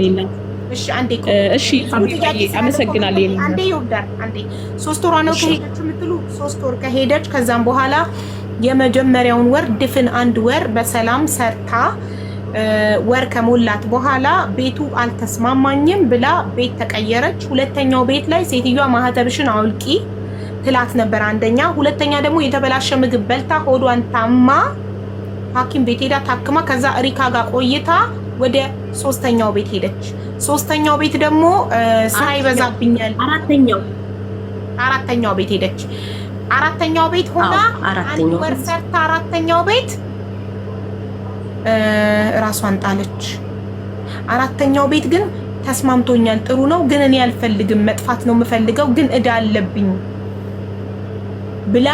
የኔና እሺ አንዴ እሺ አመሰግናለሁ። አንዴ ይወዳል አንዴ 3 ወር ነው ከሄደች የምትሉ 3 ወር ከሄደች ከዛም በኋላ የመጀመሪያውን ወር ድፍን 1 ወር በሰላም ሰርታ ወር ከሞላት በኋላ ቤቱ አልተስማማኝም ብላ ቤት ተቀየረች። ሁለተኛው ቤት ላይ ሴትዮዋ ማህተብሽን አውልቂ ትላት ነበር አንደኛ። ሁለተኛ ደግሞ የተበላሸ ምግብ በልታ ሆዷን ታማ ሐኪም ቤት ሄዳ ታክማ ከዛ ሪካ ጋር ቆይታ ወደ 3ኛው ቤት ሄደች። 3ኛው ቤት ደግሞ ስራ ይበዛብኛል 4ኛው ቤት ሄደች። 4ኛው ቤት ሆና 1 ወር ሰርታ 4ኛው ቤት ራሷን ጣለች። 4ኛው ቤት ግን ተስማምቶኛል ጥሩ ነው ግን እኔ አልፈልግም መጥፋት ነው የምፈልገው ግን እዳ አለብኝ ብላ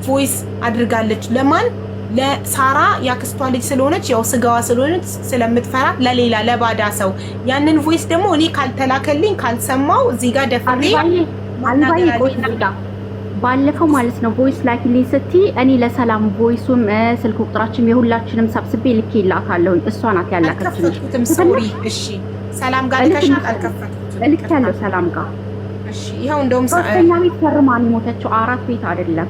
ቮይስ አድርጋለች። ለማን? ለሳራ ያክስቷ ልጅ ስለሆነች ያው ስጋዋ ስለሆነች ስለምትፈራ ለሌላ ለባዳ ሰው ያንን ቮይስ ደግሞ እኔ ካልተላከልኝ ካልሰማው እዚህ ጋር ደፍሬ ባለፈው ማለት ነው ቮይስ ላኪልኝ ስትይ እኔ ለሰላም ቮይሱም ስልክ ቁጥራችን የሁላችንም ሰብስቤ ልኬላታለሁ። እሷ ናት ያላከችኝ። እሺ ሰላም ጋር ልከሻት አልከፈትኩትም። ልኬያለሁ ሰላም ጋር። እሺ ይሄው እንደውም 3ኛ ቤት ፈርማን የሞተችው 4 ቤት አይደለም።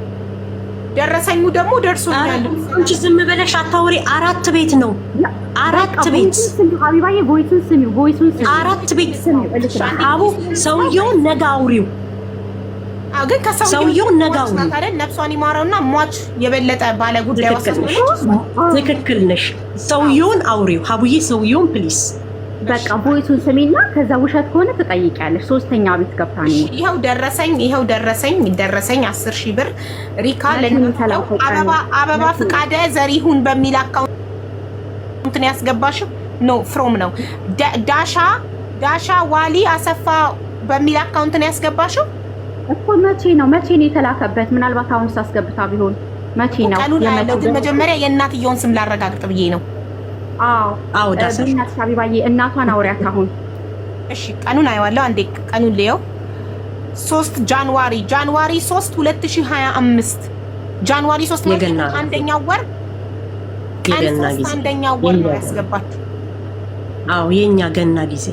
ደረሰኙ ደግሞ ደርሶኛል። አንቺ ዝም ብለሽ አታውሪ። 4 ቤት ነው 4 ቤት ሀቢባዬ ቮይሱን ስሚው 4 ቤት ስሚው። አቡ ሰውየውን ነገ አውሪው ግን ከሰውየው ነጋው ታዲያ ነፍሷን ይማረውና ሟች የበለጠ ባለ ጉዳይ ወሰነች። ትክክል ነሽ። ሰውየውን አውሪው ሀቡዬ ሰውየውን ፕሊስ በቃ ቮይሱን ስሚና ከዛ ውሸት ከሆነ ትጠይቂያለሽ። 3ኛ ቤት ገብታ ነው። ይሄው ደረሰኝ 10,000 ብር ሪካ አበባ ፍቃደ ዘሪሁን በሚል አካውንት ነው ያስገባሽው? ኖ ፍሮም ነው ዳሻ ዋሊ አሰፋ በሚል አካውንት ነው ያስገባሽው እኮ። መቼ ነው የተላከበት? ምናልባት አሁን ሳስገብታ ቢሆን መቼ ነው የመጣው? ግን መጀመሪያ የእናትየውን ስም ላረጋግጥ ብዬ ነው። አዎ ዳሰሽ ሀቢባዬ እናቷን አውሪያት አሁን። እሺ ቀኑን አየዋለሁ አንዴ ቀኑን ልየው። 3 ጃንዋሪ 3 2025 ጃንዋሪ 3 አንደኛው ወር አንደኛው ወር ነው ያስገባችው። አዎ የኛ ገና ጊዜ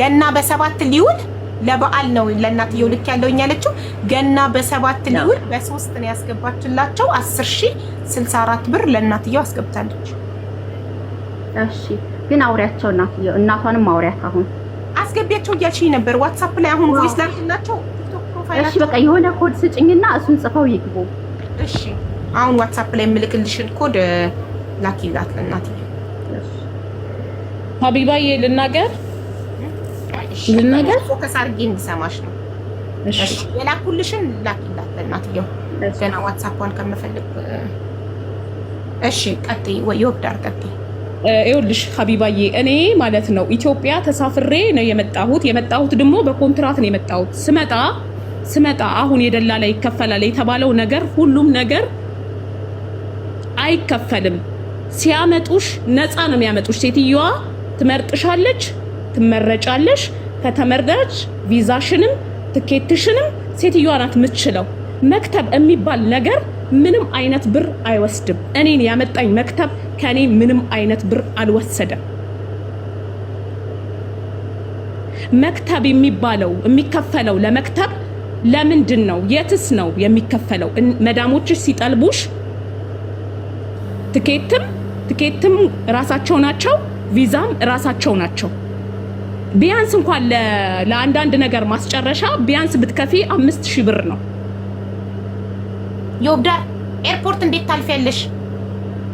ገና በ7 ሊውል ለበዓል ነው ለእናትየው ልክ ያለውኝ ያለችው። ገና በ7 ሊውል በ3 ነው ያስገባችላቸው። 10,064 ብር ለእናትየው አስገብታለች። እሺ ግን አውሪያቸው እናቷንም አውሪያት አሁን። አስገቢያቸው እያልሽኝ ነበር ዋትስአፕ ላይ አሁን ቮይስ ላክላቸው ቲክቶክ ፕሮፋይል። እሺ በቃ የሆነ ኮድ ስጭኝና እሱን ጽፈው ይግቡ። እሺ አሁን ዋትስአፕ ላይ የምልክልሽን ኮድ ላኪላት ለእናትየው። ሀቢባዬ ልናገር ፎከስ አድርጌ እንድሰማሽ ነው። እሺ የላኩልሽን ላኪላት ለእናትየው ገና ዋትስአፑን ከምፈልግ። እሺ ቀጥይ ወይ ይወዳር ቀጥይ። ይኸውልሽ ሀቢባዬ እኔ ማለት ነው ኢትዮጵያ ተሳፍሬ ነው የመጣሁት ደግሞ በኮንትራት ነው የመጣሁት። ስመጣ አሁን የደላላ ይከፈላል የተባለው ነገር ሁሉም ነገር አይከፈልም። ሲያመጡሽ ነፃ ነው የሚያመጡሽ። ሴትዮዋ ትመርጥሻለች፣ ትመረጫለሽ። ከተመረጥሽ ቪዛሽንም ትኬትሽንም ሴትዮዋ ናት የምትችለው። መክተብ የሚባል ነገር ምንም አይነት ብር አይወስድም። እኔን ያመጣኝ መክተብ ከኔ ምንም አይነት ብር አልወሰደም። መክተብ የሚባለው የሚከፈለው ለመክተብ ለምንድን ነው? የትስ ነው የሚከፈለው? መዳሞችሽ ሲጠልቡሽ ትኬትም ራሳቸው ናቸው፣ ቪዛም ራሳቸው ናቸው። ቢያንስ እንኳን ለአንዳንድ ነገር ማስጨረሻ ቢያንስ ብትከፊ 5,000 ብር ነው። ይወዳር ኤርፖርት እንዴት ታልፊያለሽ?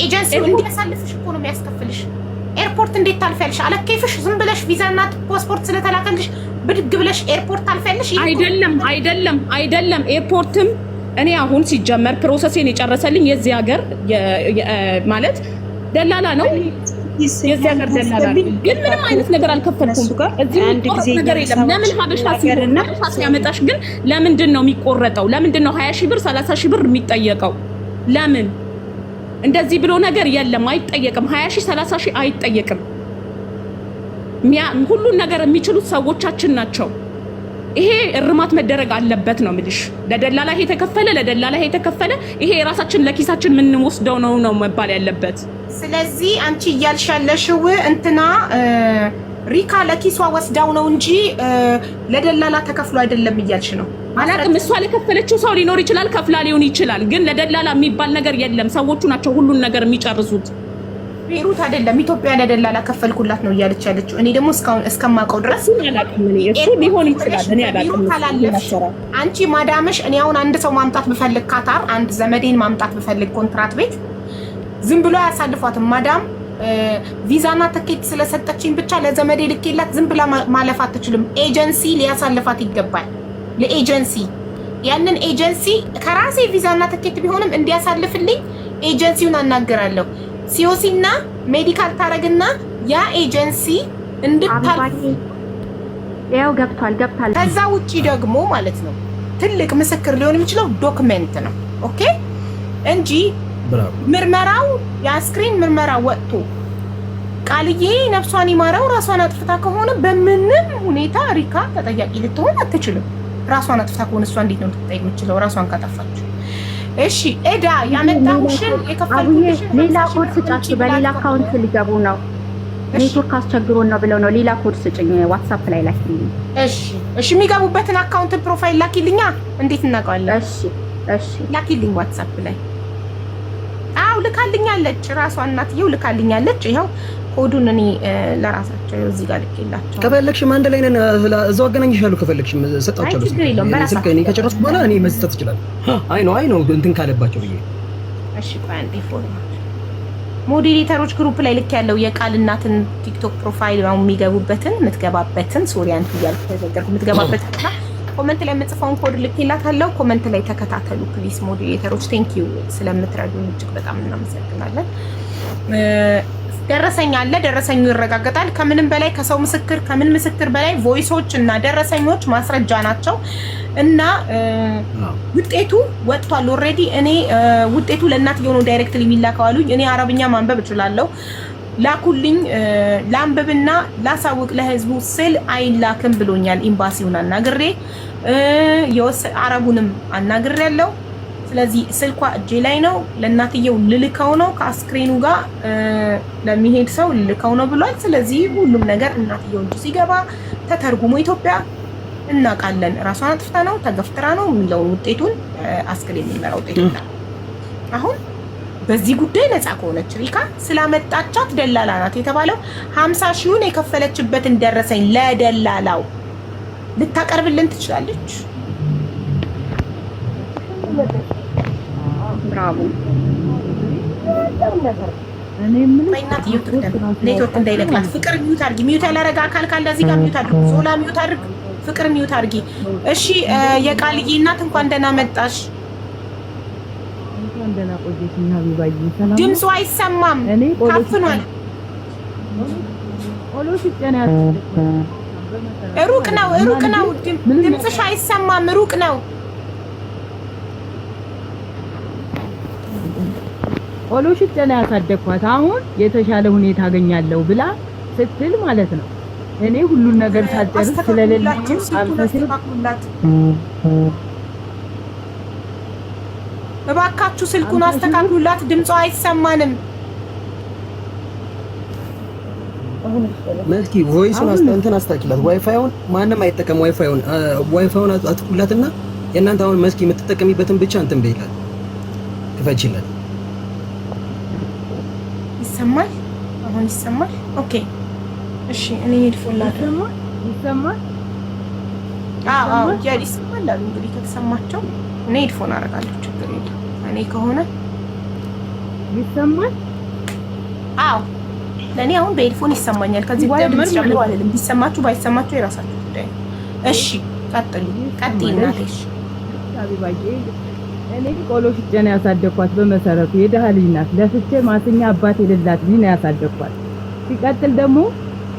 ኤጀንሲው እንዲያሳልፍሽ እኮ ነው የሚያስከፍልሽ። ኤርፖርት እንዴት ታልፊያለሽ? አለከይፍሽ ዝም ብለሽ ቪዛና ፓስፖርት ስለተላከልሽ ብድግ ብለሽ ኤርፖርት ታልፊያለሽ? አይደለም ኤርፖርትም እኔ አሁን ሲጀመር ፕሮሰሴን የጨረሰልኝ የዚህ ሀገር ማለት ደላላ ነው። የዚህ ሀገር ደላላ ግን ምንም አይነት ነገር አልከፈልኩም። እዚህ ነገር የለም። ለምን ሀበሻ ሲያመጣሽ ግን ለምንድን ነው የሚቆረጠው? ለምንድን ነው 20,000 ብር 30,000 ብር የሚጠየቀው? ለምን እንደዚህ ብሎ ነገር የለም። አይጠየቅም። 20,000 30,000 አይጠየቅም። ሁሉን ነገር የሚችሉት ሰዎቻችን ናቸው። ይሄ እርማት መደረግ አለበት ነው የምልሽ። ለደላላ ይሄ ተከፈለ ይሄ የራሳችን ለኪሳችን ምን ወስደው ነው መባል ያለበት። ስለዚህ አንቺ እያልሽ ያለሽው እንትና ሪካ ለኪሷ ወስዳው ነው እንጂ ለደላላ ተከፍሎ አይደለም እያልሽ ነው። አላቅም። እሷ ለከፈለችው ሰው ሊኖር ይችላል፣ ከፍላ ሊሆን ይችላል። ግን ለደላላ የሚባል ነገር የለም። ሰዎቹ ናቸው ሁሉን ነገር የሚጨርሱት። ቤሩት አይደለም ኢትዮጵያ ለደላላ ከፈልኩላት ነው እያለች ያለችው። እኔ ደግሞ እስካሁን እስከማውቀው ድረስ አላቅም። እሱ ሊሆን ይችላል። እኔ አላቅም። አንቺ ማዳምሽ እኔ አሁን አንድ ሰው ማምጣት ብፈልግ ካታር አንድ ዘመዴን ማምጣት ብፈልግ ኮንትራት ቤት ዝም ብሎ አያሳልፏትም። ማዳም ቪዛና ትኬት ስለሰጠችኝ ብቻ ለዘመዴ ልኬላት ዝም ብላ ማለፍ አትችልም። ኤጀንሲ ሊያሳልፋት ይገባል። ለኤጀንሲ ያንን ኤጀንሲ ከራሴ ቪዛና ትኬት ቢሆንም እንዲያሳልፍልኝ ኤጀንሲውን አናገራለሁ። ሲኦሲና ሜዲካል ታረግና ያ ኤጀንሲ እንድታልፍ ያው ገብቷል። ከዛ ውጪ ደግሞ ማለት ነው ትልቅ ምስክር ሊሆን የሚችለው ዶክመንት ነው። ኦኬ እንጂ ምርመራው የአስክሬን ምርመራ ወጥቶ ቃልዬ ነፍሷን ይማረው ራሷን አጥፍታ ከሆነ በምንም ሁኔታ ሪካ ተጠያቂ ልትሆን አትችልም። ራሷን አጥፍታ ከሆነ እሷ እንዴት ነው ልትጠይቅ የምትችለው? ራሷን ካጠፋች። እሺ ኤዳ ያመጣሁሽን የከፈልኩሽን ሌላ ኮድ ስጫችሁ በሌላ አካውንት ሊገቡ ነው። ኔትወርክ አስቸግሮን ነው ብለው ነው። ሌላ ኮድ ስጭኝ ዋትስአፕ ላይ ላኪልኝ። እሺ የሚገቡበትን አካውንት ፕሮፋይል ላኪልኛ። እንዴት እናውቀዋለን? እሺ ላኪልኝ ዋትስአፕ ላይ። አው ልካልኛለች፣ ራሷ እናትየው ልካልኛለች። ይሄው ኮዱን እኔ ለራሳቸው እዚህ ጋር ልኬላቸው። ከፈለግሽም አንድ ላይ ነን እዛው አገናኝሻለሁ። ከፈለግሽም ሰጣችኋለሁ። ስልክ እኔ ከጨረስኩ በኋላ እኔ መስጠት እችላለሁ። አይ ነው እንትን ካለባቸው ብዬ። እሺ ቆይ አንዴ ሞዴሬተሮች ግሩፕ ላይ ልክ ያለው የቃል እናትን ቲክቶክ ፕሮፋይል ነው የሚገቡበትን የምትገባበትን ሶሪያን እያልኩ ተዘገርኩ የምትገባበትን ኮመንት ላይ የምጽፈውን ኮድ ልኬላታለሁ። ኮመንት ላይ ተከታተሉ ፕሊስ ሞዴሬተሮች። ቴንክ ዩ ስለምትረዱን እጅግ በጣም እናመሰግናለን። ደረሰኝ አለ፣ ደረሰኙ ይረጋገጣል። ከምንም በላይ ከሰው ምስክር ከምን ምስክር በላይ ቮይሶች እና ደረሰኞች ማስረጃ ናቸው እና ውጤቱ ወጥቷል ኦልሬዲ። እኔ ውጤቱ ለእናትየው ነው ዳይሬክትሊ የሚላከው አሉኝ። እኔ አረብኛ ማንበብ እችላለሁ፣ ላኩልኝ ላንብብና ላሳውቅ ለህዝቡ ስል አይላክም ብሎኛል። ኤምባሲውን አናግሬ አረቡንም አናግሬያለሁ። ስለዚህ ስልኳ እጄ ላይ ነው። ለእናትየው ልልከው ነው፣ ከአስክሬኑ ጋር ለሚሄድ ሰው ልልከው ነው ብሏል። ስለዚህ ሁሉም ነገር እናትየው እጅ ሲገባ ተተርጉሞ ኢትዮጵያ እናውቃለን። ራሷን አጥፍታ ነው ተገፍትራ ነው የሚለውን ውጤቱን አስክሬን የሚመራ ውጤቱን አሁን በዚህ ጉዳይ ነፃ ከሆነች ሪካ ስላመጣቻት ደላላ ናት የተባለው 50 ሺውን የከፈለችበትን ደረሰኝ ለደላላው ልታቀርብልን ትችላለች። ብራቮ። ኔትወርክ እንዳይለቅላት ፍቅር ሚዩት አድርጊ። ሚዩት ያላረጋ አካል ካለ እዚህ ጋር ሚዩት አድርጊ። ሶላ ሚዩት አድርግ፣ ፍቅር ሚዩት አድርጊ። እሺ የቃልዬ እናት እንኳን ደህና መጣሽ። ድምፁ አይሰማም፣ ታፍኗል። ሩቅ ነው፣ ድምፅሽ አይሰማም፣ ሩቅ ነው። ኦሎሽት ነው ያሳደግኳት። አሁን የተሻለ ሁኔታ አገኛለሁ ብላ ስትል ማለት ነው። እኔ ሁሉን ነገር ሳጨርስ ስለሌለኝ እባካችሁ ስልኩን አስተካክሉላት፣ ድምጿ አይሰማንም። መስኪ ቮይሱን እንትን አስተካክላት። ዋይፋይውን ማንም አይጠቀም። ዋይፋይውን አጥቁላትና የእናንተ አሁን መስኪ የምትጠቀሚበትን ብቻ እንትን በይላት፣ ክፈችላት። ይሰማል? አሁን ይሰማል? ኦኬ እሺ። እኔ ሄድፎን ላድርግ። ይሰማል? አዎ ይሰማል አሉ። እንግዲህ ከተሰማቸው እኔ ሄድፎን አደርጋለሁ፣ ችግር የለም። እኔ ከሆነ ይሰማል? አዎ ለእኔ አሁን በሄድፎን ይሰማኛል። ከዚህ በኋላ ድምጽ ጨምሮ አይደለም። ቢሰማችሁ ባይሰማችሁ የራሳችሁ ጉዳይ። እሺ ቀጥይ እናትሽ። እኔ ቆሎ ሽጬ ነው ያሳደግኳት። በመሰረቱ የደሃ ልጅ ናት። ለፍቼ ማስኛ አባት የሌላት ልጅ ነው ያሳደግኳት። ሲቀጥል ደግሞ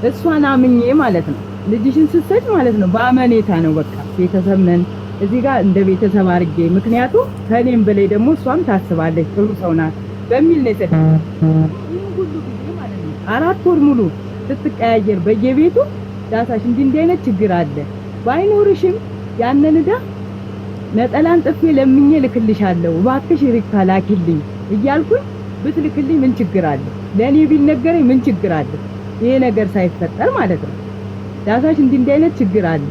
እሷን አምኜ ማለት ነው ልጅሽን ስትሰጥ ማለት ነው በአመኔታ ነው። በቃ ቤተሰብ ነን እዚህ ጋር እንደ ቤተሰብ አድርጌ፣ ምክንያቱም ከኔም በላይ ደግሞ እሷም ታስባለች ጥሩ ሰው ናት በሚል ነው የሰጠሁት። ሁሉ ጊዜ ማለት ነው 4 ወር ሙሉ ስትቀያየር በየቤቱ ዳሳሽ እንዲህ አይነት ችግር አለ ባይኖርሽም ያንን ዕዳ ነጠላን ጥፌ ለምኜ ልክልሻለሁ እባክሽ ሪካ ላኪልኝ እያልኩኝ ብትልክልኝ ምን ችግር አለ? ለኔ ቢነገረኝ ምን ችግር አለ? ይሄ ነገር ሳይፈጠር ማለት ነው። ዳሳሽ እንዲህ አይነት ችግር አለ፣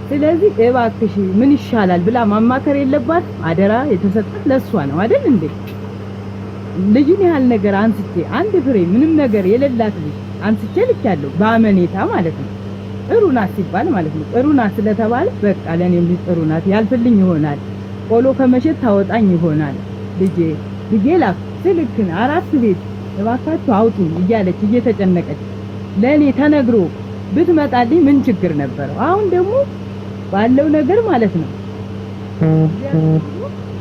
ስለዚህ እባክሽ ምን ይሻላል ብላ ማማከር የለባት? አደራ የተሰጣት ለሷ ነው አይደል እንዴ? ልጅን ያህል ነገር አንስቼ አንድ ፍሬ ምንም ነገር የሌላት ልጅ አንስቼ ልኬያለሁ፣ በአመኔታ ማለት ነው። ጥሩ ናት ሲባል ማለት ነው። ጥሩ ናት ስለተባለ በቃ ለኔም ልጅ ጥሩ ናት ያልፍልኝ ይሆናል፣ ቆሎ ከመሸጥ ታወጣኝ ይሆናል ልጄ ልጄ ላክ ስልክን 4 ቤት እባካችሁ አውጡ እያለች እየተጨነቀች ለኔ ተነግሮ ብትመጣልኝ ምን ችግር ነበረው? አሁን ደግሞ ባለው ነገር ማለት ነው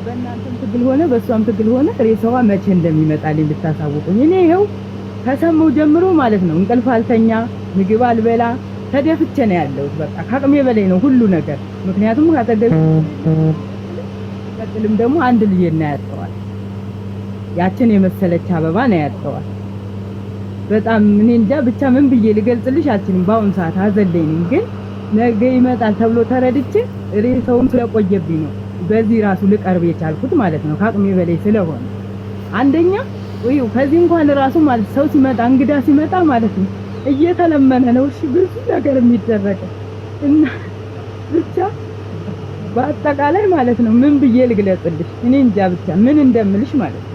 በእናንተም ትግል ሆነ በእሷም ትግል ሆነ ሬሳዋ መቼ እንደሚመጣልኝ ልታሳውቁኝ። እኔ ይኸው ከሰማሁ ጀምሮ ማለት ነው እንቅልፍ አልተኛ፣ ምግብ አልበላ፣ ተደፍቼ ነው ያለሁት። በቃ ከአቅሜ በላይ ነው ሁሉ ነገር። ምክንያቱም ካጠገብ ቀጥልም ደግሞ አንድ ልጅ እና ያጠዋል፣ ያችን የመሰለች አበባ ነው ያጠዋል። በጣም እኔ እንጃ ብቻ ምን ብዬ ልገልጽልሽ አልችልም። በአሁን ሰዓት አዘለኝ ነኝ፣ ግን ነገ ይመጣል ተብሎ ተረድቼ ሬሳውም ስለቆየብኝ ነው በዚህ ራሱ ልቀርብ የቻልኩት ማለት ነው፣ ከአቅሜ በላይ ስለሆነ። አንደኛ ወይ ከዚህ እንኳን ራሱ ማለት ሰው ሲመጣ እንግዳ ሲመጣ ማለት ነው እየተለመነ ነው እሺ ብዙ ነገር የሚደረገው እና ብቻ በአጠቃላይ ማለት ነው ምን ብዬ ልግለጽልሽ እኔ እንጃ ብቻ ምን እንደምልሽ ማለት ነው።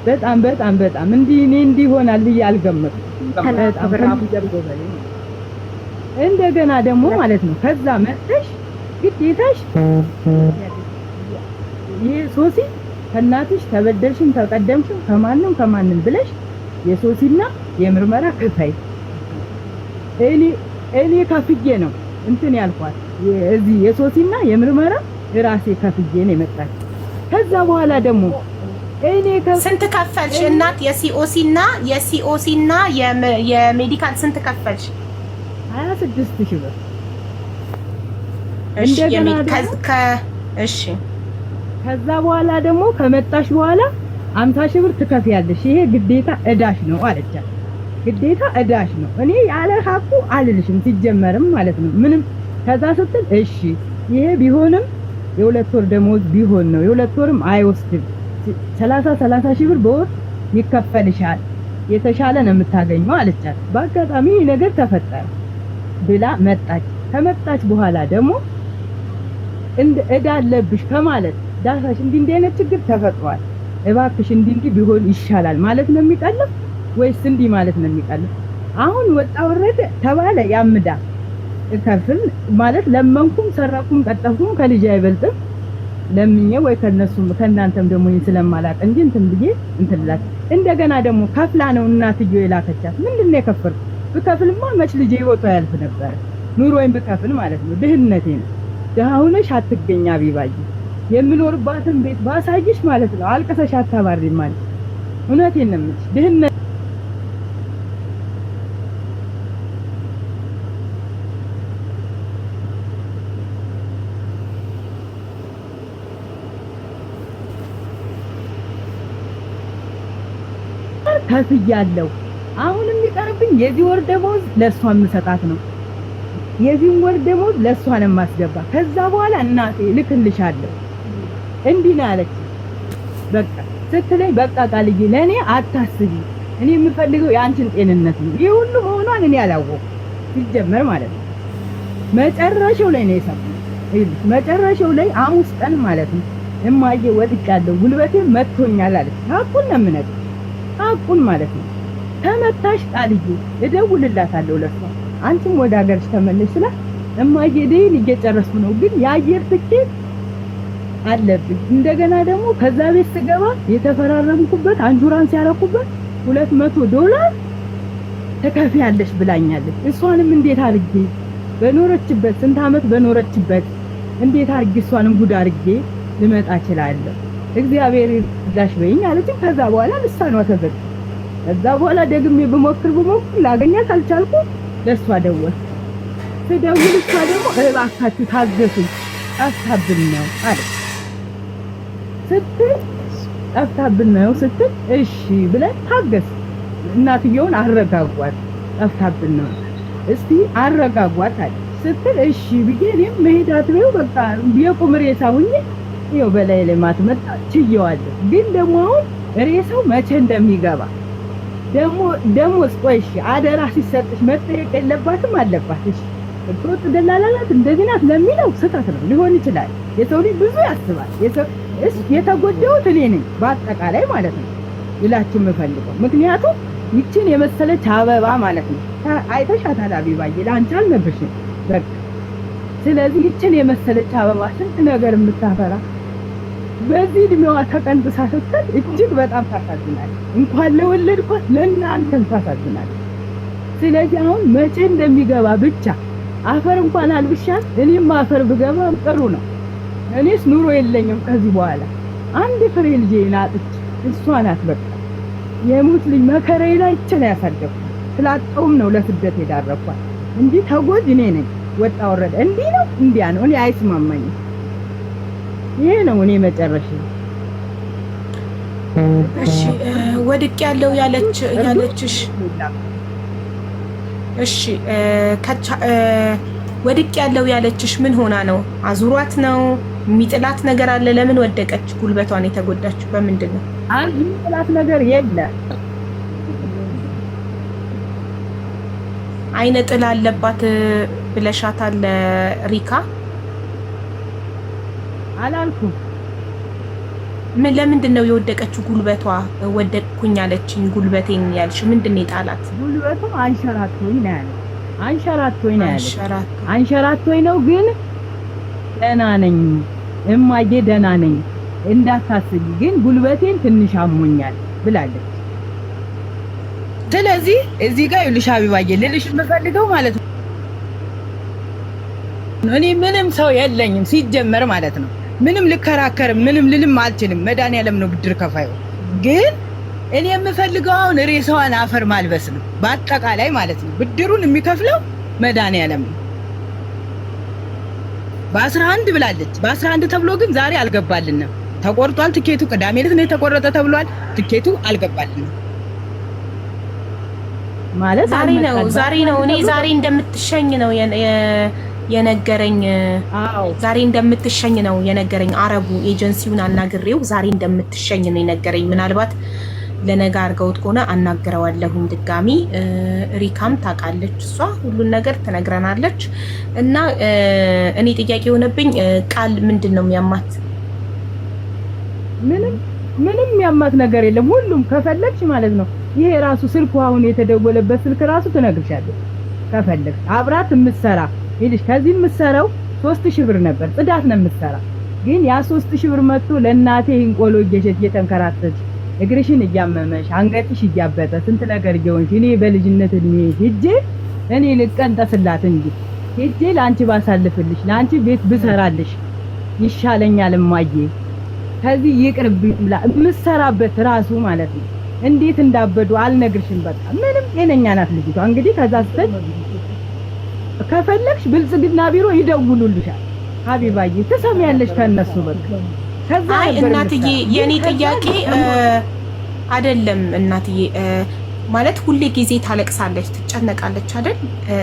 በጣም በጣም በጣም እኔ እንዲሆናል ብዬ አልገመትኩም። በጣም እንደገና ደግሞ ማለት ነው ከዛ መጥተሽ ግዴታሽ ይሄ ሶሲ ከእናትሽ ተበደልሽም ተቀደምሽም ከማንም ብለሽ የሶሲና የምርመራ ክፈይ እኔ ከፍዬ ነው እንትን ያልኳት እዚህ የሶሲና የምርመራ ራሴ ከፍዬ ነው የመጣች። ከዛ በኋላ ደግሞ እኔ ስንት ከፈልሽ እናት? የሲኦሲና የሜዲካል ስንት ከፈልሽ? 26,000 ብር። እሺ ከዛ በኋላ ደግሞ ከመጣሽ በኋላ 50,000 ብር ትከፍያለሽ። ይሄ ግዴታ እዳሽ ነው አለቻት። ግዴታ እዳሽ ነው። እኔ ያለ ሀቁ አልልሽም ሲጀመርም ማለት ነው ምንም። ከዛ ስትል እሺ ይሄ ቢሆንም የ2 ወር ደሞዝ ቢሆን ነው የ2 ወርም አይወስድም 30,000 ብር በወር ይከፈልሻል፣ የተሻለ ነው የምታገኘው አለቻት። በአጋጣሚ ይሄ ነገር ተፈጠረ ብላ መጣች። ከመጣች በኋላ ደግሞ እንደ እዳ አለብሽ ከማለት ዳሳሽ እንዲህ አይነት ችግር ተፈጥሯል፣ እባክሽ እንዲህ ቢሆን ይሻላል ማለት ነው የሚቀልፍ ወይስ እንዲህ ማለት ነው የሚቀልፍ? አሁን ወጣ ወረደ ተባለ ያምዳ እከፍል ማለት ለመንኩም ሰራኩም ቀጠፍኩም ከልጅ አይበልጥም ለምኜ ወይ ከእናንተም ደግሞ ስለማላቅ እንጂ እንትን ብዬ እንትላት እንደገና ደግሞ ከፍላ ነው እናትዮ የላከቻት። ምንድነው የከፈልኩ? ብከፍልማ መች ልጅ ህይወቷ ያልፍ ነበር። ኑሮዬን ብከፍል ማለት ነው። ድህነቴ ነው። ደሃ ሆነሽ አትገኛ ቢባይ የምኖርባትን ቤት ባሳይሽ ማለት ነው አልቀሰሽ አታባሪም ማለት እውነቴን ነው የምልሽ። ድህነት ከፍያለሁ። አሁን የሚቀርብኝ የዚህ ወር ደሞዝ ለሷ የምሰጣት ነው። የዚህ ወር ደሞዝ ለሷ ነው የማስገባ። ከዛ በኋላ እናቴ ልክልሻለሁ እንዲህ ነው አለች። በቃ ስትለኝ በቃ ቃልዬ ለኔ አታስቢ፣ እኔ የምፈልገው የአንቺን ጤንነት ነው። ይሄ ሁሉ መሆኗን እኔ አላወኩም ሲጀመር ማለት ነው። መጨረሻው ላይ ነው የሰማሁት። መጨረሻው ላይ ሐሙስ ቀን ማለት ነው እማዬ ወጥቻለሁ፣ ጉልበቴ መጥቶኛል አለች። ሀቁን ነው የምነግርሽ፣ ሀቁን ማለት ነው። ተመታሽ ቃልዬ እደውልላታለሁ ለሷ፣ አንቺም ወደ ሀገርሽ ተመለሽ ስላት እማዬ ደይን እየጨረስኩ ነው ግን የአየር ትኬት አለብኝ። እንደገና ደግሞ ከዛ ቤት ስገባ የተፈራረምኩበት አንጁራንስ ያረኩበት $200 ተከፍያለሽ ብላኛለች። እሷንም እንዴት አድርጌ በኖረችበት ስንት አመት በኖረችበት እንዴት አድርጌ እሷንም ጉድ አድርጌ ልመጣ እችላለሁ? እግዚአብሔር ይርዳሽ በይኝ አለችኝ። ከዛ በኋላ ልሳኗ ተዘጋ። ከዛ በኋላ ደግሜ ብሞክር ላገኛት አልቻልኩም። ለሷ ደወልኩ። ስደውል እሷ ደግሞ እባካችሁ ታገሱኝ ጠፍታብን ነው አለች። ጠፍታብን ነው ስትል እሺ ብለን ታገስ። እናትየውን አረጋጓት። ጠፍታብን ነው እስቲ አረጋጓት አለች ስትል እሺ ብዬ እኔም መሄዳት ነው በቃ የቁም ሬሳ ሁኜ ይኸው በላይ ላይ ማትመጣ ችየዋለሁ። ግን ደግሞ አሁን ሬሳው መቼ እንደሚገባ ደግሞ ቆይሽ አደራ ሲሰጥሽ መጠየቅ የለባትም አለባት። እሺ ህገወጥ ደላላ ናት እንደዚህ ናት ለሚለው ስህተት ነው ሊሆን ይችላል። የሰው ልጅ ብዙ ያስባል። የተጎዳሁት እኔ ነኝ በአጠቃላይ ማለት ነው ልላችሁ የምፈልገው። ምክንያቱም ይችን የመሰለች አበባ ማለት ነው አይተሻታል አቢባዬ፣ ለአንቺ አልነበሽም በቃ። ስለዚህ ይችን የመሰለች አበባ ስንት ነገር የምታፈራ በዚህ እድሜዋ ተቀንጥሳ ስትል እጅግ በጣም ታሳዝናለች። እንኳን ለወለድኳት ለእናንተም ታሳዝናለች። ስለዚህ አሁን መቼ እንደሚገባ ብቻ አፈር እንኳን አልብሻት እኔም አፈር ብገባ ጥሩ ነው። እኔስ ኑሮ የለኝም ከዚህ በኋላ አንድ ፍሬ ልጄ ናጥች እሷ ናት በቃ የሙት ልጅ መከራዬ ላይ እችን ያሳደኩ ስላጣውም ነው ለስደት የዳረኳት እንጂ ተጎጅ እኔ ነኝ። ወጣ ወረደ እንዲህ ነው እንዲያ ነው እኔ አይስማማኝም። ይሄ ነው እኔ መጨረሻ። እሺ ወድቅ ያለው ያለችሽ እሺ ወድቅ ያለው ያለችሽ ምን ሆና ነው? አዙሯት ነው? የሚጥላት ነገር አለ? ለምን ወደቀች? ጉልበቷን የተጎዳችው በምንድን ነው? አንድ የሚጥላት ነገር የለ። አይነ ጥላ አለባት ብለሻታል ሪካ? አላልኩም። ምን ለምንድን ነው የወደቀችው? ጉልበቷ ወደቅኩኝ አለችኝ። ጉልበቴን ያልሽው ምንድን ነው የጣላት? ጉልበቷ አንሸራቶኝ ነው ያለ። አንሸራቶኝ ነው ግን ደህና ነኝ እማዬ ደህና ነኝ እንዳታስቢ፣ ግን ጉልበቴን ትንሽ አሞኛል ብላለች። ስለዚህ እዚህ ጋር ይልሽ አቢባዬ ልልሽ የምፈልገው ማለት ነው እኔ ምንም ሰው የለኝም ሲጀመር ማለት ነው። ምንም ልከራከርም ምንም ልልም አልችልም። መድኃኒዓለም ነው ብድር ከፋዩ። ግን እኔ የምፈልገው አሁን ሬሳዋን አፈር ማልበስ ነው በአጠቃላይ ማለት ነው። ብድሩን የሚከፍለው መድኃኒዓለም ነው። በ11 ብላለች። በ11 ተብሎ ግን ዛሬ አልገባልንም። ተቆርጧል ትኬቱ። ቅዳሜ ዕለት ነው የተቆረጠ ተብሏል። ትኬቱ አልገባልንም ማለት ዛሬ ነው እኔ ዛሬ እንደምትሸኝ ነው የነገረኝ። ዛሬ እንደምትሸኝ ነው የነገረኝ። አረቡ ኤጀንሲውን አናግሬው ዛሬ እንደምትሸኝ ነው የነገረኝ። ምናልባት ለነገ አድርገውት ከሆነ አናግረዋለሁኝ ድጋሚ። ሪካም ታውቃለች፣ እሷ ሁሉን ነገር ትነግረናለች። እና እኔ ጥያቄ የሆነብኝ ቃል ምንድን ነው የሚያማት? ምንም የሚያማት ነገር የለም። ሁሉም ከፈለግሽ ማለት ነው ይሄ ራሱ ስልኩ አሁን የተደወለበት ስልክ ራሱ ትነግርሻለች ከፈለግሽ። አብራት የምትሰራ ይልሽ ከዚህ የምትሰራው 3000 ብር ነበር፣ ጽዳት ነው የምትሰራ። ግን ያ 3000 ብር መጥቶ ለእናቴ እንቆሎ እየሸጥ እየተንከራተች እግርሽን እያመመሽ አንገትሽ እያበጠ ስንት ነገር እየሆንሽ እኔ በልጅነት እድሜ ሄጄ እኔ ልቀንጠስላት እንጂ ሄጄ ለአንቺ ባሳልፍልሽ ለአንቺ ቤት ብሰራልሽ ይሻለኛል እማዬ ከዚህ ይቅርብኝ ብላ የምትሰራበት ራሱ ማለት ነው። እንዴት እንዳበዱ አልነግርሽም። በቃ ምንም ጤነኛ ናት ልጅቷ። እንግዲህ ከዛ ስትል ከፈለግሽ ብልጽግና ቢሮ ይደውሉልሻል። ሀቢባዬ ትሰሚያለሽ ከነሱ በቃ ከዛ እናትዬ የኔ ጥያቄ አይደለም እናትዬ ማለት ሁሌ ጊዜ ታለቅሳለች ትጨነቃለች አይደል?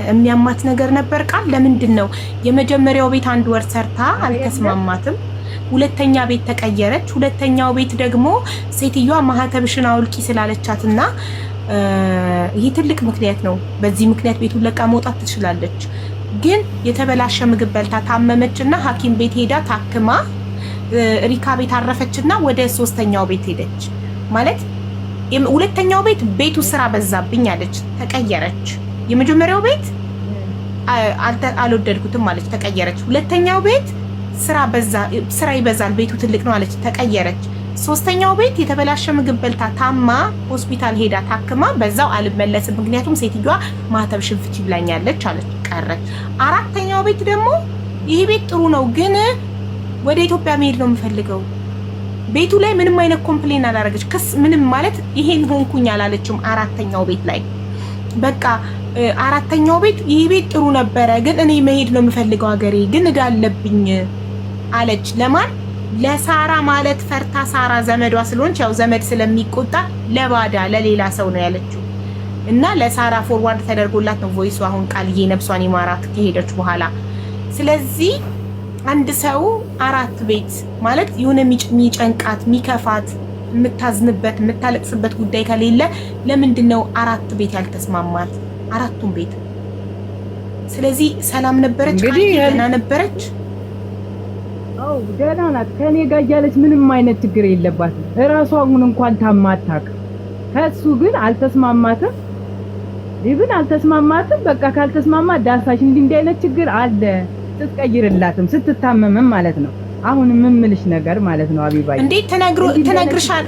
የሚያማት ነገር ነበር ቃል ለምንድን ነው የመጀመሪያው ቤት 1 ወር ሰርታ አልተስማማትም። ሁለተኛ ቤት ተቀየረች። ሁለተኛው ቤት ደግሞ ሴትዮዋ ማህተብሽን አውልቂ ስላለቻትና ይሄ ትልቅ ምክንያት ነው። በዚህ ምክንያት ቤቱን ለቃ መውጣት ትችላለች። ግን የተበላሸ ምግብ በልታ ታመመችና ሐኪም ቤት ሄዳ ታክማ ሪካ ቤት አረፈችና ወደ 3ኛው ቤት ሄደች። ማለት ሁለተኛው ቤት ቤቱ ስራ በዛብኝ አለች፣ ተቀየረች። የመጀመሪያው ቤት አልወደድኩትም አለች፣ ተቀየረች። ሁለተኛው ቤት ስራ ይበዛል ቤቱ ትልቅ ነው አለች፣ ተቀየረች። 3ኛው ቤት የተበላሸ ምግብ በልታ ታማ ሆስፒታል ሄዳ ታክማ በዛው አልመለስም ምክንያቱም ሴትዮዋ ማህተብ ሽንፍቺ ብላኛለች አለች፣ ቀረች። 4ኛው ቤት ደግሞ ይሄ ቤት ጥሩ ነው ግን ወደ ኢትዮጵያ መሄድ ነው የምፈልገው። ቤቱ ላይ ምንም አይነት ኮምፕሌን አላደረገች፣ ክስ ምንም ማለት ይሄን ሆንኩኝ አላለችም። 4ኛው ቤት ላይ በቃ 4ኛው ቤት ይሄ ቤት ጥሩ ነበረ ግን እኔ መሄድ ነው የምፈልገው ሀገሬ ግን እዳ አለብኝ አለች። ለማን? ለሳራ ማለት ፈርታ ሳራ ዘመዷ ስለሆነች ያው ዘመድ ስለሚቆጣ ለባዳ ለሌላ ሰው ነው ያለችው። እና ለሳራ ፎርዋርድ ተደርጎላት ነው ቮይሱ አሁን ቃልዬ ነፍሷን ይማራት ከሄደች በኋላ። ስለዚህ አንድ ሰው 4 ቤት ማለት የሆነ የሚጨንቃት የሚከፋት የምታዝንበት የምታለቅስበት ጉዳይ ከሌለ ለምንድን ነው 4 ቤት ያልተስማማት? 4ቱም ቤት። ስለዚህ ሰላም ነበረች፣ ደህና ነበረች። አው ደህና ናት። ከኔ ጋር እያለች ምንም አይነት ችግር የለባትም። እራሷን እንኳን ታማታክ። ከሱ ግን አልተስማማትም። ይብን አልተስማማትም። በቃ ካልተስማማ ዳሳሽ እንዲህ አይነት ችግር አለ ስትቀይርላትም ስትታመምም ማለት ነው። አሁን ምን ምልሽ ነገር ማለት ነው አቢባይ እንዴት ተነግርሻል?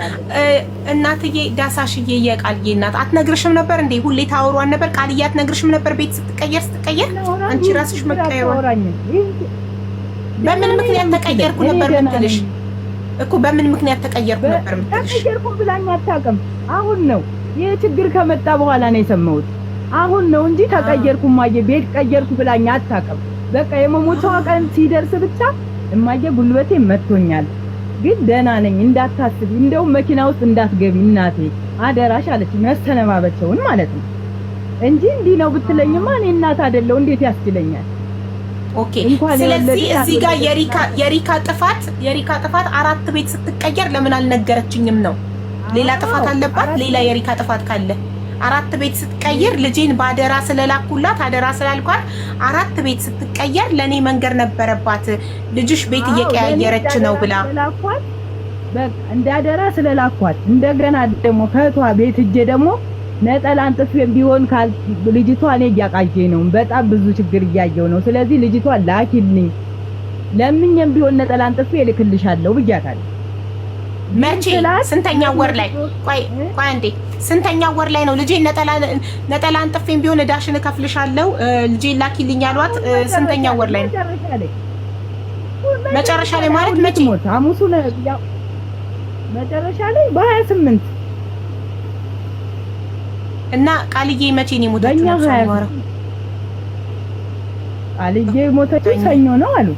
እናትዬ ዳሳሽዬ የቃልዬ እናት አትነግርሽም ነበር እንዴ? ሁሌ ታወሯን ነበር። ቃልዬ አትነግርሽም ነበር? ቤት ስትቀየር አንቺ ራስሽ መቀየሯን በምን ምክንያት ተቀየርኩ ነበር ምትልሽ እኮ? በምን ምክንያት ተቀየርኩ ነበር ምትልሽ? ተቀየርኩ ብላኝ አታውቅም። አሁን ነው ይሄ ችግር ከመጣ በኋላ ነው የሰማሁት። አሁን ነው እንጂ ተቀየርኩ ማየ ቤት ቀየርኩ ብላኝ አታውቅም። በቃ የመሞቻዋ ቀን ሲደርስ ብቻ እማዬ ጉልበቴ መጥቶኛል፣ ግን ደህና ነኝ እንዳታስቢ፣ እንደው መኪና ውስጥ እንዳትገቢ እናቴ አደራሽ አለች። መሰነባበቸውን ማለት ነው እንጂ እንዲህ ነው ብትለኝማ እኔ እናት አይደለሁ እንዴት ያስችለኛል? ኦኬ። ስለዚህ እዚህ ጋር የሪካ ጥፋት 4 ቤት ስትቀየር ለምን አልነገረችኝም ነው? ሌላ ጥፋት አለባት? ሌላ የሪካ ጥፋት ካለ 4 ቤት ስትቀየር ልጄን ባደራ ስለላኩላት አደራ ስላልኳት 4 ቤት ስትቀየር ለኔ መንገር ነበረባት። ልጅሽ ቤት እየቀያየረች ነው ብላ በቃ እንዳደራ ስለላኳት እንደገና ደግሞ ከቷ ቤት እጄ ደግሞ ነጠላ አንጥፌም ቢሆን ልጅቷ እኔ እያቃጄ ነው፣ በጣም ብዙ ችግር እያየው ነው። ስለዚህ ልጅቷ ላኪልኝ ለምኝም ቢሆን ነጠላ አንጥፌ እልክልሻለሁ ብያታለሁ። መቼ? ስንተኛ ወር ላይ? ቆይ አንዴ፣ ስንተኛ ወር ላይ ነው ልጄ ነጠላ አንጥፌም ቢሆን እዳሽን እከፍልሻለሁ ልጄ ላኪልኝ ያሏት? ስንተኛ ወር ላይ ነው? መጨረሻ ላይ ማለት መቼ? ሐሙሱ ነው መጨረሻ ላይ በ28 እና ቃልዬ መቼ ነው የሞተችው? ቃልዬ ሞተችው ሰኞ ነው አሉ።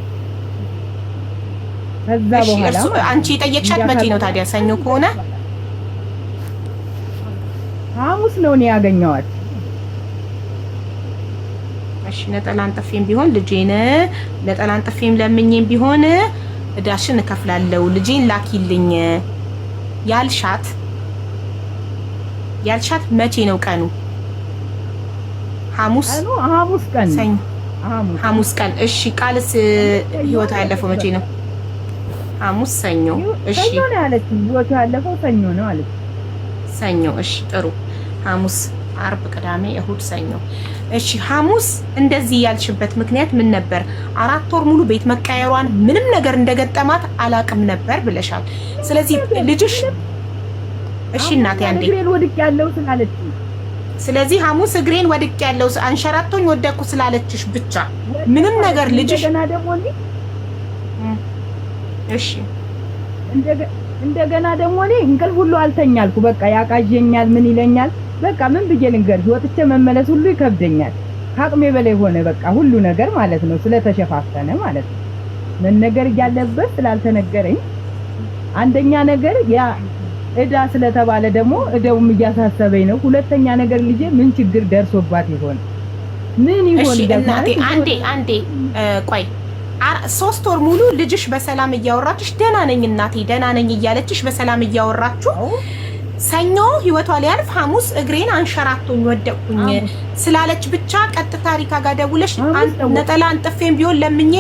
ከዛ በኋላ አንቺ የጠየቅሻት መቼ ነው ታዲያ? ሰኞ ከሆነ ሐሙስ ነው እኔ ያገኘኋት። እሺ ነጠላ አንጥፌም ቢሆን ልጄን ነጠላ አንጥፌም ለምኜም ቢሆን እዳሽን እከፍላለሁ ልጄን ላኪልኝ ያልሻት መቼ ነው ቀኑ? ሐሙስ ቀን ሰኞ ሐሙስ ቀን። እሺ ቃልስ ህይወቷ ያለፈው መቼ ነው? ሐሙስ ሰኞ። እሺ ሰኞ ነው ያለችኝ። ህይወቷ ያለፈው ሰኞ ነው አለች። ሰኞ። እሺ ጥሩ። ሐሙስ፣ አርብ፣ ቅዳሜ፣ እሁድ፣ ሰኞ። እሺ ሐሙስ እንደዚህ ያልሽበት ምክንያት ምን ነበር? 4 ወር ሙሉ ቤት መቀየሯን ምንም ነገር እንደገጠማት አላቅም ነበር ብለሻል። ስለዚህ ልጅሽ እሺ እናቴ አንዴ እግሬን ወድቅ ያለው ስላለች፣ ስለዚህ ሐሙስ እግሬን ወድቅ ያለው አንሸራቶኝ ወደኩ ስላለችሽ ብቻ ምንም ነገር ልጅሽ እንደገና ደግሞ እሺ እንደገና ደግሞ እንቅልፍ ሁሉ አልተኛልኩ። በቃ ያቃዠኛል፣ ምን ይለኛል። በቃ ምን ብዬ ልንገርሽ፣ ወጥቼ መመለስ ሁሉ ይከብደኛል። ከአቅሜ በላይ ሆነ በቃ ሁሉ ነገር ማለት ነው፣ ስለተሸፋፈነ ማለት ነው። መነገር እያለበት ስላልተነገረኝ አንደኛ ነገር ያ እዳ ስለተባለ ደግሞ እዳውም እያሳሰበኝ ነው። ሁለተኛ ነገር ልጄ ምን ችግር ደርሶባት ይሆን? ምን ይሆን? እሺ እናቴ አንዴ ቆይ 3 ወር ሙሉ ልጅሽ በሰላም እያወራችሽ ደህና ነኝ እናቴ ደህና ነኝ እያለችሽ በሰላም እያወራችሁ ሰኞ ህይወቷ ሊያልፍ ሐሙስ እግሬን አንሸራቶኝ ወደቅኩኝ ስላለች ብቻ ቀጥታ ሪካ ጋር ደውለሽ ነጠላ አንጥፌም ቢሆን ለምኜ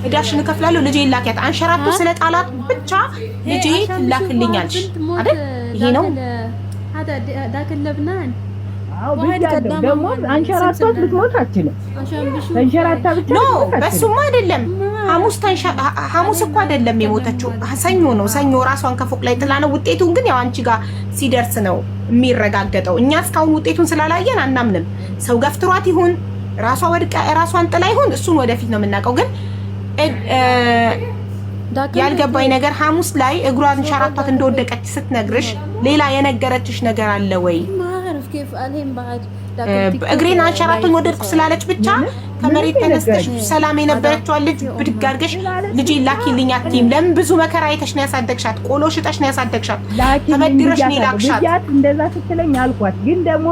እዳሽን እከፍላለሁ ልጄ ላኪያት አንሸራቶ ስለጣላት ብቻ ልጄ ላክልኛልሽ አይደል? ይሄ ነው ደግሞ አንሸራቶት ልትሞት አትችልም። አንሸራታ ብቻ ነው በሱማ አይደለም። ሐሙስ እኮ አይደለም የሞተችው ሰኞ ነው። ሰኞ ራሷን ከፎቅ ላይ ጥላ ነው። ውጤቱን ግን ያው አንቺ ጋር ሲደርስ ነው የሚረጋገጠው። እኛ እስካሁን ውጤቱን ስላላየን አናምንም። ሰው ገፍትሯት ይሁን ራሷ ወድቃ ራሷን ጥላ ይሁን እሱን ወደፊት ነው የምናውቀው። ግን ያልገባኝ ነገር ሐሙስ ላይ እግሯን አንሸራቷት እንደወደቀች ስትነግርሽ ሌላ የነገረችሽ ነገር አለ ወይ? እግሬን አንሸራቶኝ ወደድኩ ስላለች ብቻ ከመሬት ተነስተሽ ሰላም የነበረችዋን ልጅ ብድግ አድርገሽ ልጄ ላኪልኝ አትይም? ለምን? ብዙ መከራ አይተሽ ነው ያሳደግሻት። ቆሎ ሽጠሽ ነው ያሳደግሻት። ተበድረሽ ነው ላክሻት። እንደዛ ስትለኝ አልኳት። ግን ደግሞ